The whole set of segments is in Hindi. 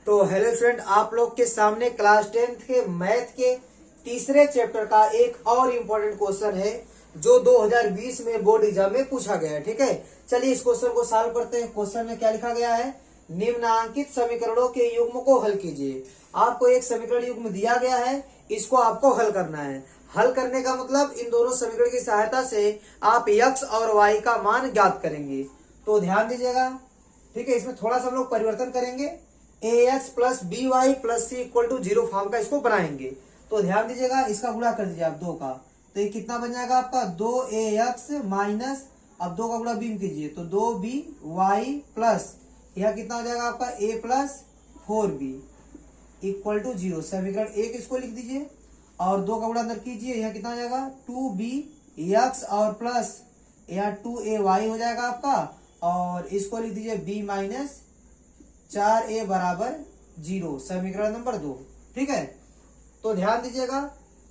तो हेलो स्टूडेंट, आप लोग के सामने क्लास 10th के मैथ के तीसरे चैप्टर का एक और इम्पोर्टेंट क्वेश्चन है जो 2020 में बोर्ड एग्जाम में पूछा गया है। ठीक है, चलिए इस क्वेश्चन को सॉल्व करते हैं। क्वेश्चन में क्या लिखा गया है, निम्नांकित समीकरणों के युग्म को हल कीजिए। आपको एक समीकरण युग्म दिया गया है, इसको आपको हल करना है। हल करने का मतलब इन दोनों समीकरण की सहायता से आप x और y का मान ज्ञात करेंगे। तो ध्यान दीजिएगा, ठीक है, इसमें थोड़ा सा हम लोग परिवर्तन करेंगे। ax plus B Y plus C equal to 0 form का इसको बनाएंगे। तो ध्यान दीजिएगा, इसका गुणा कर दीजिए आप 2 का, तो ये कितना बन जाएगा आपका 2ax माइनस, अब 2 का गुणा b में कीजिए तो 2by प्लस यह कितना हो जाएगा आपका a plus 4b equal to 0। समीकरण 1 इसको लिख दीजिए और 2 का गुणा अंदर कीजिए, यह कितना हो जाएगा 2bx और प्लस यह 2ay हो जाएगा आपका, और इसको लिख दीजिए b माइनस 4a बराबर 0। समीकरण नंबर 2। ठीक है, तो ध्यान दीजिएगा,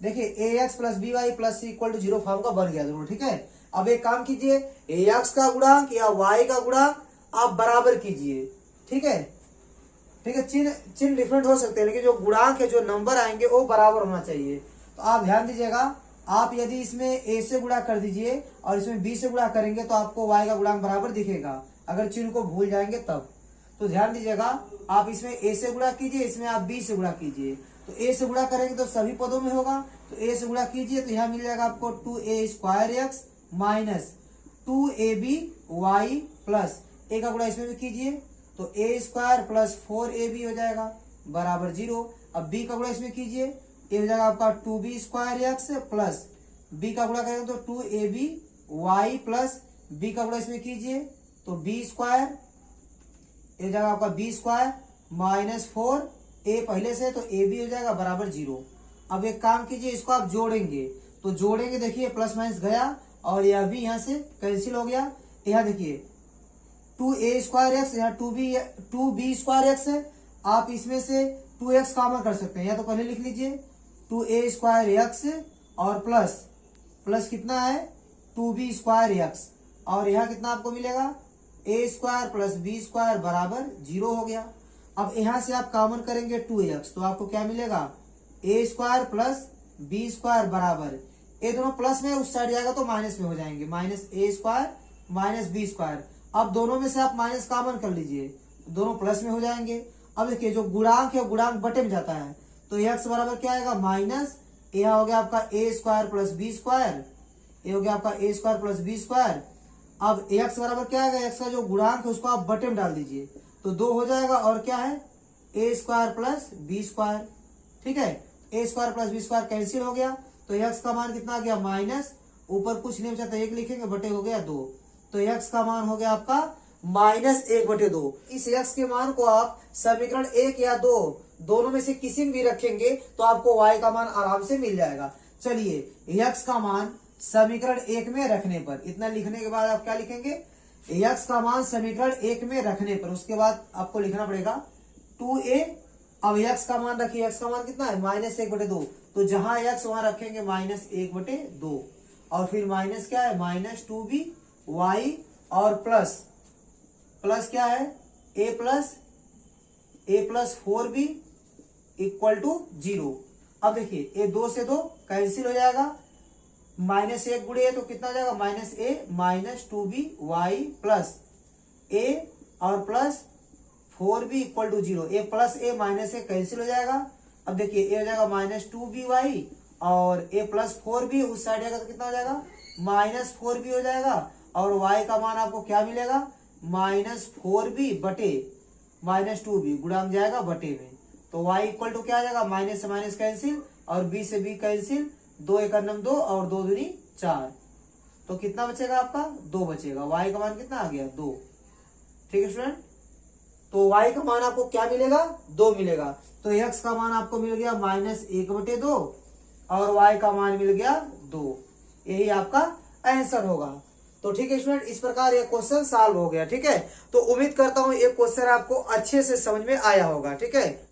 देखिए ax plus B Y plus C equal to 0 form का बन गया दोनों। ठीक है, अब एक काम कीजिए, ax का गुणांक या y का गुणांक आप बराबर कीजिए। ठीक है, ठीक है, चिन्ह डिफरेंट हो सकते हैं लेकिन जो गुणांक है, जो नंबर आएंगे वो बराबर होना चाहिए। तो आप ध्यान दीजिएगा, आप यदि इसमें a से गुणा कर दीजिए और इसमें b से गुणा करेंगे तो आपको y का गुणांक बराबर दिखेगा, अगर चिन्ह को भूल जाएंगे तब। तो ध्यान दीजिएगा, आप इसमें a से गुणा कीजिए, इसमें आप b से गुणा कीजिए। तो a से गुणा करेंगे तो सभी पदों में होगा, तो a से गुणा कीजिए तो यहाँ मिल जाएगा आपको 2a square x minus 2ab y plus a का गुणा इसमें भी कीजिए तो a स्क्वायर प्लस 4ab हो जाएगा बराबर 0। अब b का गुणा इसमें कीजिए, ये हो जाएगा आपका 2b square x plus b का गुणा करेंगे तो 2ab y प्लस b का गुणा इसमें कीजिए तो b स्क्वायर, ये जाएगा आपका बी स्क्वायर माइनस 4a पहले से, तो ए बी हो जाएगा बराबर 0। अब एक काम कीजिए, इसको आप जोड़ेंगे तो जोड़ेंगे, देखिए प्लस माइनस गया और यह भी यहाँ से कैंसिल हो गया। यहाँ देखिए 2a स्क्वायर एक्स, यहाँ 2b स्क्वायर एक्स है, आप इसमें से 2x कॉमन कर सकते हैं, या तो पहले लिख लीजिए 2a स्क्वायर एक्स और प्लस कितना है 2b स्क्वायर एक्स, और यहाँ कितना आपको मिलेगा a square plus b square बराबर 0 हो गया। अब यहाँ से आप कॉमन करेंगे 2x, तो आपको क्या मिलेगा a square plus b square बराबर, ये दोनों प्लस में उस साइड जाएगा तो माइनस में हो जाएंगे, minus a square minus b square. अब दोनों में से आप माइनस कॉमन कर लीजिए, दोनों प्लस में हो जाएंगे। अब देखिए जो गुणांक है गुणांक बटे में जाता है, तो x बराबर क्या आएगा माइनस, यह हो गया आपका a square plus b square, ये हो गया आपका a square plus b square. अब x बराबर क्या आएगा, x का जो गुणांक है उसको आप बटे में डाल दीजिए तो 2 हो जाएगा, और क्या है a square plus b square. ठीक है, a square plus b square cancel हो गया, तो x का मान कितना आ गया माइनस, ऊपर कुछ नहीं बचा तो 1 लिखेंगे, बटे हो गया 2, तो x का मान हो गया आपका माइनस 1/2। इस x के मान को आप समीकरण 1 या 2 दोनों में से किसी में भी रखेंगे तो आपको y का मान आराम से मिल जाएगा। चलिए x का मान समीकरण 1 में रखने पर, इतना लिखने के बाद आप क्या लिखेंगे, x का मान समीकरण 1 में रखने पर, उसके बाद आपको लिखना पड़ेगा 2a। अब x का मान रखिए, x का मान कितना है माइनस 1/2, तो जहां x वहां रखेंगे माइनस 1/2, और फिर माइनस क्या है माइनस 2b y और प्लस क्या है a plus 4b equal to 0। अब देखिए ये 2 से 2 कैंसिल हो जाएगा, माइनस 1 गुणे तो कितना हो जाएगा minus a minus 2b y plus a और plus 4b equal to 0। a प्लस a माइनस a कैंसिल हो जाएगा। अब देखिए a हो जाएगा माइनस 2by और a प्लस 4b उस साइड जाएगा तो कितना हो जाएगा माइनस 4b हो जाएगा, और y का मान आपको क्या मिलेगा माइनस 4b बटे माइनस 2b, गुणांक जाएगा बटे में, तो y इक्वल टू क्या आ जाएगा माइनस से माइनस कैंसिल और b से b कैंसिल, 2 एक 2 और 2 दूनी 4, तो कितना बचेगा आपका 2 बचेगा। y का मान कितना आ गया 2। ठीक है स्टूडेंट, तो y का मान आपको क्या मिलेगा 2 मिलेगा, तो x का मान आपको मिल गया माइनस 1/2 और y का मान मिल गया 2, यही आपका आंसर होगा। तो ठीक है स्टूडेंट, इस प्रकार ये क्वेश्चन सॉल्व हो गया। ठीक है, तो उम्मीद करता हूँ ये क्वेश्चन आपको अच्छे से समझ में आया होगा। ठीक है।